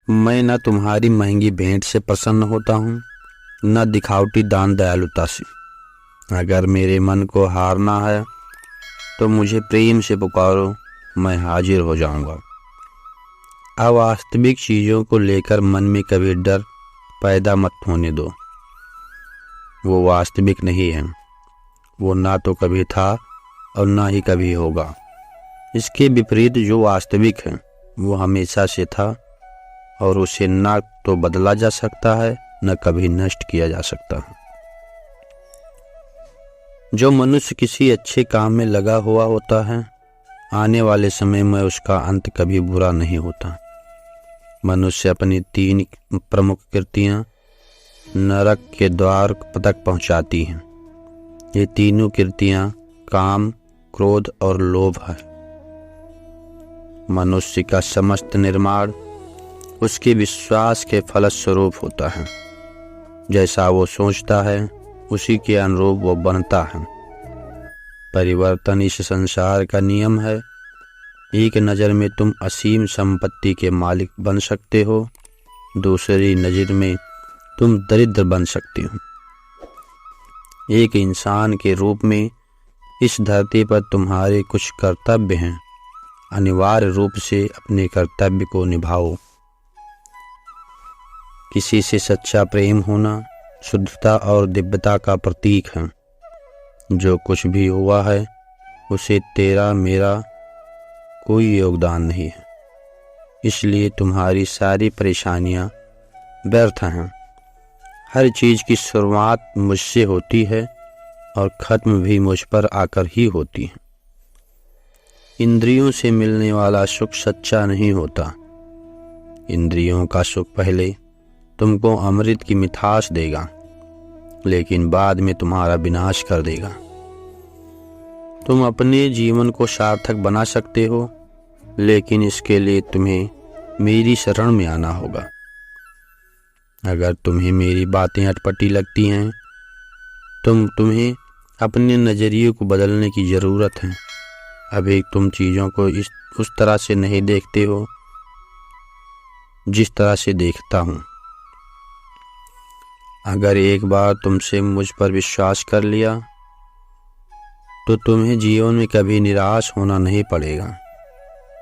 मैं न तुम्हारी महंगी भेंट से प्रसन्न होता हूँ, न दिखावटी दान दयालुता से। अगर मेरे मन को हारना है तो मुझे प्रेम से पुकारो, मैं हाजिर हो जाऊंगा। अवास्तविक चीज़ों को लेकर मन में कभी डर पैदा मत होने दो। वो वास्तविक नहीं है। वो ना तो कभी था और ना ही कभी होगा। इसके विपरीत जो वास्तविक है वो हमेशा से था और उसे ना तो बदला जा सकता है न कभी नष्ट किया जा सकता है। जो मनुष्य किसी अच्छे काम में लगा हुआ होता है, आने वाले समय में उसका अंत कभी बुरा नहीं होता। मनुष्य अपनी 3 प्रमुख कृतियां नरक के द्वार तक पहुंचाती हैं। ये तीनों कृतियां काम, क्रोध और लोभ है। मनुष्य का समस्त निर्माण उसके विश्वास के फलस्वरूप होता है। जैसा वो सोचता है उसी के अनुरूप वो बनता है। परिवर्तन इस संसार का नियम है। एक नज़र में तुम असीम संपत्ति के मालिक बन सकते हो, दूसरी नज़र में तुम दरिद्र बन सकते हो। एक इंसान के रूप में इस धरती पर तुम्हारे कुछ कर्तव्य हैं। अनिवार्य रूप से अपने कर्तव्य को निभाओ। किसी से सच्चा प्रेम होना शुद्धता और दिव्यता का प्रतीक है। जो कुछ भी हुआ है उसे तेरा मेरा कोई योगदान नहीं है, इसलिए तुम्हारी सारी परेशानियां व्यर्थ हैं। हर चीज़ की शुरुआत मुझसे होती है और ख़त्म भी मुझ पर आकर ही होती है। इंद्रियों से मिलने वाला सुख सच्चा नहीं होता। इंद्रियों का सुख पहले तुमको अमृत की मिठास देगा, लेकिन बाद में तुम्हारा विनाश कर देगा। तुम अपने जीवन को सार्थक बना सकते हो, लेकिन इसके लिए तुम्हें मेरी शरण में आना होगा। अगर तुम्हें मेरी बातें अटपटी लगती हैं तुम्हें अपने नज़रिए को बदलने की ज़रूरत है। अभी तुम चीज़ों को उस तरह से नहीं देखते हो जिस तरह से देखता हूँ। अगर एक बार तुमसे मुझ पर विश्वास कर लिया तो तुम्हें जीवन में कभी निराश होना नहीं पड़ेगा।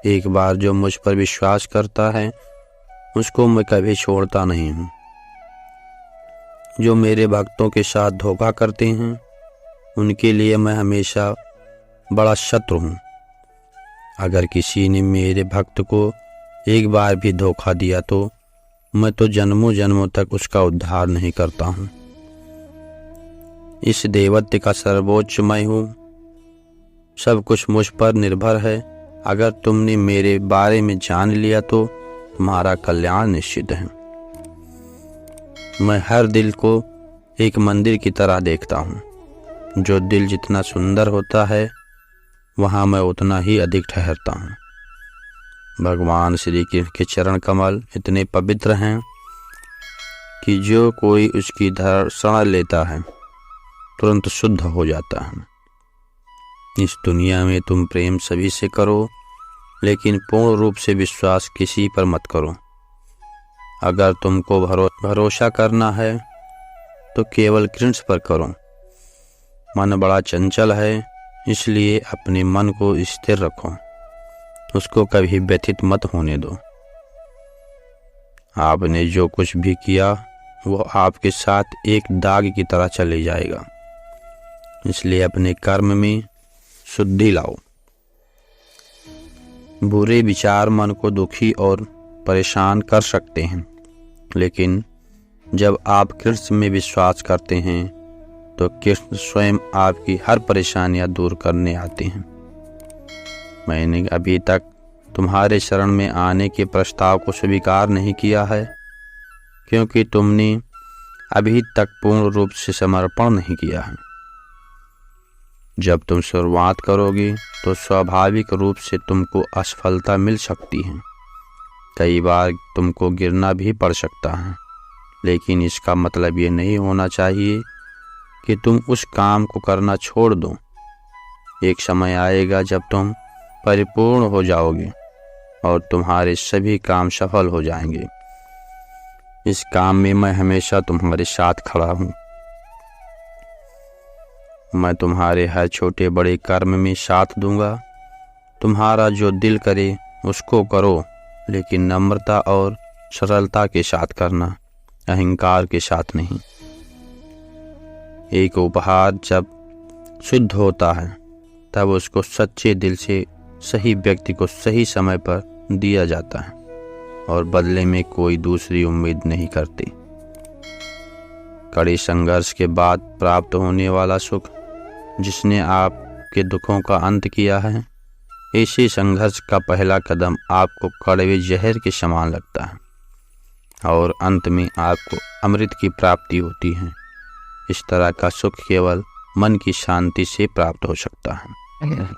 एक बार जो मुझ पर विश्वास करता है उसको मैं कभी छोड़ता नहीं हूँ। जो मेरे भक्तों के साथ धोखा करते हैं उनके लिए मैं हमेशा बड़ा शत्रु हूँ। अगर किसी ने मेरे भक्त को एक बार भी धोखा दिया तो मैं तो जन्मों जन्मों तक उसका उद्धार नहीं करता हूँ। इस देवत्व का सर्वोच्च मैं हूँ। सब कुछ मुझ पर निर्भर है। अगर तुमने मेरे बारे में जान लिया तो तुम्हारा कल्याण निश्चित है। मैं हर दिल को एक मंदिर की तरह देखता हूँ। जो दिल जितना सुंदर होता है वहाँ मैं उतना ही अधिक ठहरता हूँ। भगवान श्री कृष्ण के चरण कमल इतने पवित्र हैं कि जो कोई उसकी दर्शन लेता है तुरंत शुद्ध हो जाता है। इस दुनिया में तुम प्रेम सभी से करो, लेकिन पूर्ण रूप से विश्वास किसी पर मत करो। अगर तुमको भरोसा करना है तो केवल कृष्ण पर करो। मन बड़ा चंचल है, इसलिए अपने मन को स्थिर रखो। उसको कभी व्यथित मत होने दो। आपने जो कुछ भी किया वो आपके साथ एक दाग की तरह चले जाएगा, इसलिए अपने कर्म में शुद्धि लाओ। बुरे विचार मन को दुखी और परेशान कर सकते हैं, लेकिन जब आप कृष्ण में विश्वास करते हैं तो कृष्ण स्वयं आपकी हर परेशानियां दूर करने आते हैं। मैंने अभी तक तुम्हारे शरण में आने के प्रस्ताव को स्वीकार नहीं किया है, क्योंकि तुमने अभी तक पूर्ण रूप से समर्पण नहीं किया है। जब तुम शुरुआत करोगे तो स्वाभाविक रूप से तुमको असफलता मिल सकती है। कई बार तुमको गिरना भी पड़ सकता है, लेकिन इसका मतलब ये नहीं होना चाहिए कि तुम उस काम को करना छोड़ दो। एक समय आएगा जब तुम परिपूर्ण हो जाओगे और तुम्हारे सभी काम सफल हो जाएंगे। इस काम में मैं हमेशा तुम्हारे साथ खड़ा हूँ। मैं तुम्हारे हर छोटे बड़े कर्म में साथ दूंगा। तुम्हारा जो दिल करे उसको करो, लेकिन नम्रता और सरलता के साथ करना, अहंकार के साथ नहीं। एक उपहार जब शुद्ध होता है तब उसको सच्चे दिल से सही व्यक्ति को सही समय पर दिया जाता है और बदले में कोई दूसरी उम्मीद नहीं करती। कड़े संघर्ष के बाद प्राप्त होने वाला सुख जिसने आपके दुखों का अंत किया है, इसी संघर्ष का पहला कदम आपको कड़वे जहर के समान लगता है और अंत में आपको अमृत की प्राप्ति होती है। इस तरह का सुख केवल मन की शांति से प्राप्त हो सकता है।